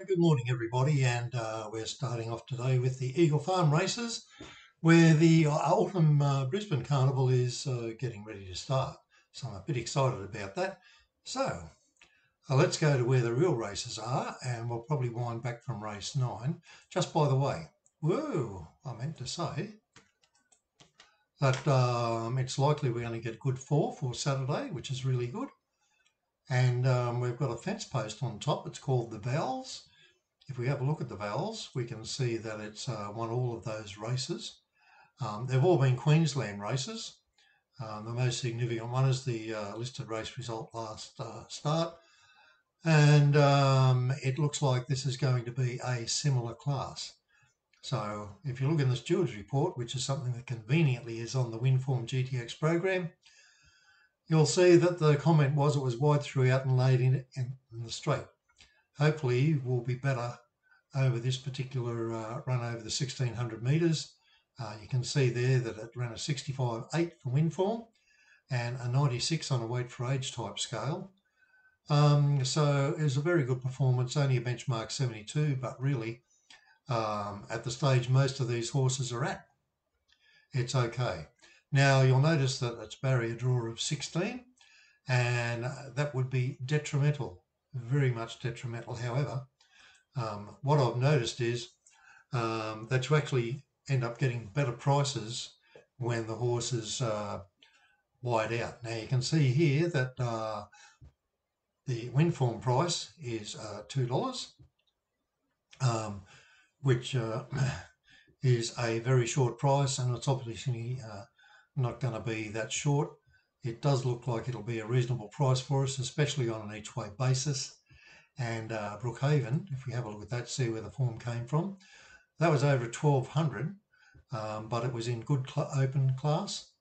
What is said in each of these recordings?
Good morning, everybody, and we're starting off today with the Eagle Farm races, where the autumn Brisbane Carnival is getting ready to start. So I'm a bit excited about that. So let's go to where the real races are, and we'll probably wind back from race 9. Just by the way, whoa, I meant to say that it's likely we're going to get good for Saturday, which is really good. And we've got a fence post on top. It's called the Vowels. If we have a look at the vowels, we can see that it's won all of those races. They've all been Queensland races. The most significant one is the listed race result last start. And it looks like this is going to be a similar class. So if you look in the stewards report, which is something that conveniently is on the Winform GTX program, you'll see that the comment was it was wide throughout and laid in the straight. Hopefully will be better over this particular run over the 1600 metres. You can see there that it ran a 65.8 for Winform and a 96 on a weight for age type scale. So it was a very good performance, only a benchmark 72, but really at the stage most of these horses are at, it's okay. Now you'll notice that it's barrier draw of 16, and that would be detrimental, very much detrimental. However, what I've noticed is that you actually end up getting better prices when the horses wide out. Now you can see here that the Winform price is $2, which is a very short price, and it's obviously not going to be that short. It does look like it'll be a reasonable price for us, especially on an each way basis. And Brookhaven, if we have a look at that, see where the form came from, that was over 1200, but it was in good open class,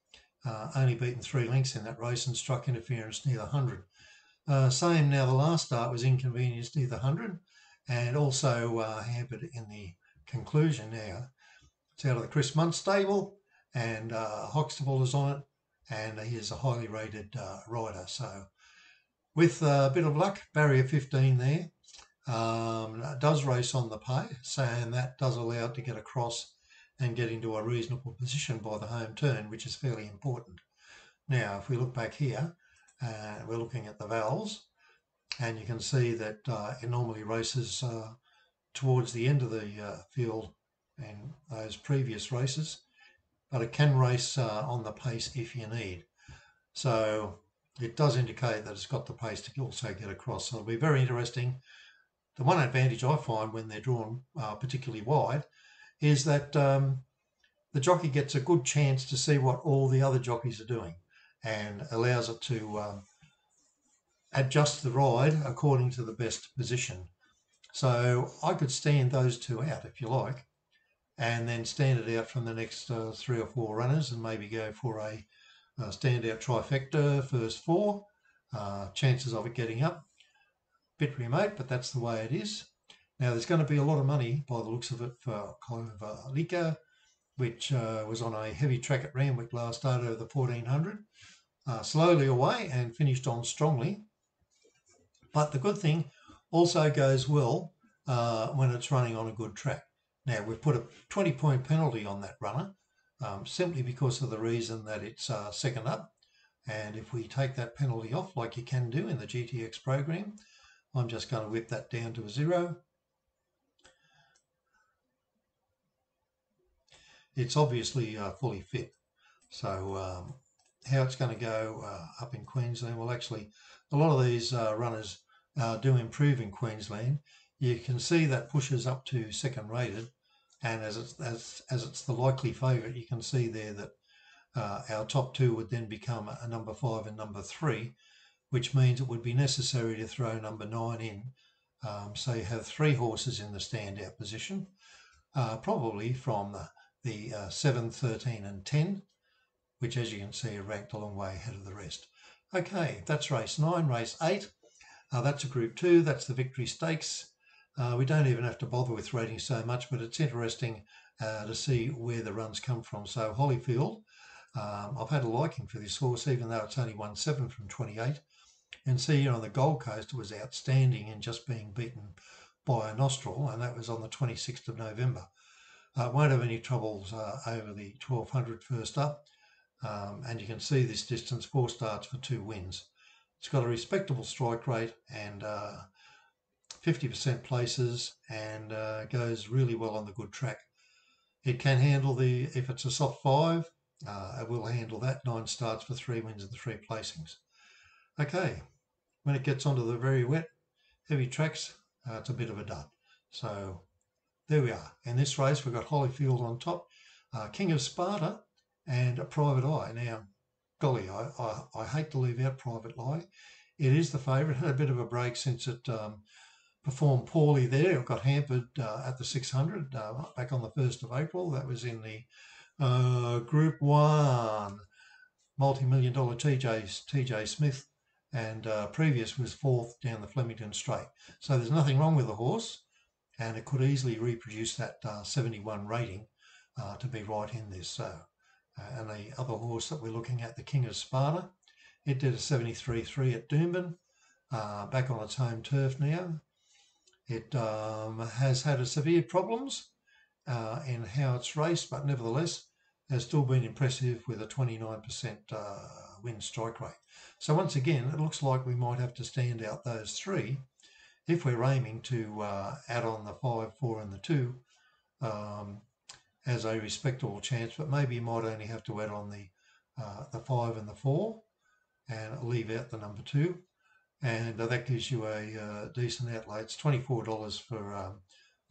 only beaten 3 lengths in that race and struck interference near the 100. Same now, the last start was inconvenienced near the 100 and also hampered in the conclusion. Now it's out of the Chris Munt stable, and Hoxtable is on it, and he is a highly rated rider. So with a bit of luck, barrier 15 there, does race on the pace, and that does allow it to get across and get into a reasonable position by the home turn, which is fairly important. Now, if we look back here, we're looking at the vowels, and you can see that it normally races towards the end of the field in those previous races, but it can race on the pace if you need. So it does indicate that it's got the pace to also get across. So it'll be very interesting. The one advantage I find when they're drawn particularly wide is that the jockey gets a good chance to see what all the other jockeys are doing, and allows it to adjust the ride according to the best position. So I could stand those two out if you like, and then stand it out from the next 3 or 4 runners, and maybe go for a standout trifecta first 4. Chances of it getting up, bit remote, but that's the way it is. Now there's going to be a lot of money by the looks of it for Lika, which was on a heavy track at Randwick last start over the 1400, slowly away and finished on strongly. But the good thing also goes well when it's running on a good track. Now we've put a 20-point penalty on that runner, simply because of the reason that it's second up. And if we take that penalty off, like you can do in the GTX program, I'm just going to whip that down to a 0. It's obviously fully fit. So how it's going to go up in Queensland, well, actually, a lot of these runners do improve in Queensland. You can see that pushes up to second rated, and as it's the likely favourite, you can see there that our top 2 would then become a number 5 and number 3, which means it would be necessary to throw number 9 in. So you have 3 horses in the standout position, probably from the 7, 13 and 10, which as you can see are ranked a long way ahead of the rest. Okay, that's race 9. Race 8, that's a group 2, that's the Victory Stakes. We don't even have to bother with rating so much, but it's interesting to see where the runs come from. So Holyfield, I've had a liking for this horse, even though it's only won 7 from 28. And see, on the Gold Coast, it was outstanding in just being beaten by a nostril, and that was on the 26th of November. Won't have any troubles over the 1200 first up. And you can see this distance, 4 starts for 2 wins. It's got a respectable strike rate and 50% places, and goes really well on the good track. It can handle if it's a soft 5, it will handle that. 9 starts for 3 wins and 3 placings. Okay, when it gets onto the very wet, heavy tracks, it's a bit of a dud. So there we are. In this race, we've got Holyfield on top, King of Sparta, and a Private Eye. Now, golly, I hate to leave out Private Eye. It is the favourite. Had a bit of a break since it performed poorly there. It got hampered at the 600 back on the 1st of April. That was in the Group 1 multi-million dollar TJ Smith, and previous was 4th down the Flemington Straight. So there's nothing wrong with the horse, and it could easily reproduce that 71 rating to be right in this. So, and the other horse that we're looking at, the King of Sparta, it did a 73.3 at Doomben, back on its home turf now. It has had a severe problems in how it's raced, but nevertheless has still been impressive with a 29% win strike rate. So once again, it looks like we might have to stand out those 3 if we're aiming to add on the 5, 4 and the 2 as a respectable chance, but maybe you might only have to add on the 5 and the 4 and leave out the number 2. And that gives you a decent outlay. It's $24 for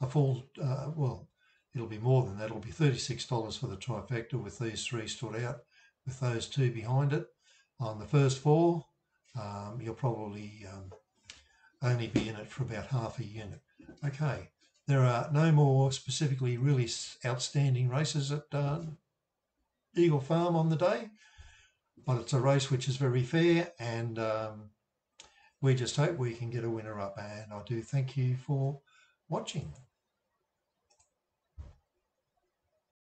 a full, well, it'll be more than that. It'll be $36 for the trifecta with these 3 stood out, with those 2 behind it. On the first 4, you'll probably only be in it for about half a unit. Okay, there are no more specifically really outstanding races at Eagle Farm on the day, but it's a race which is very fair, and we just hope we can get a winner up, and I do thank you for watching.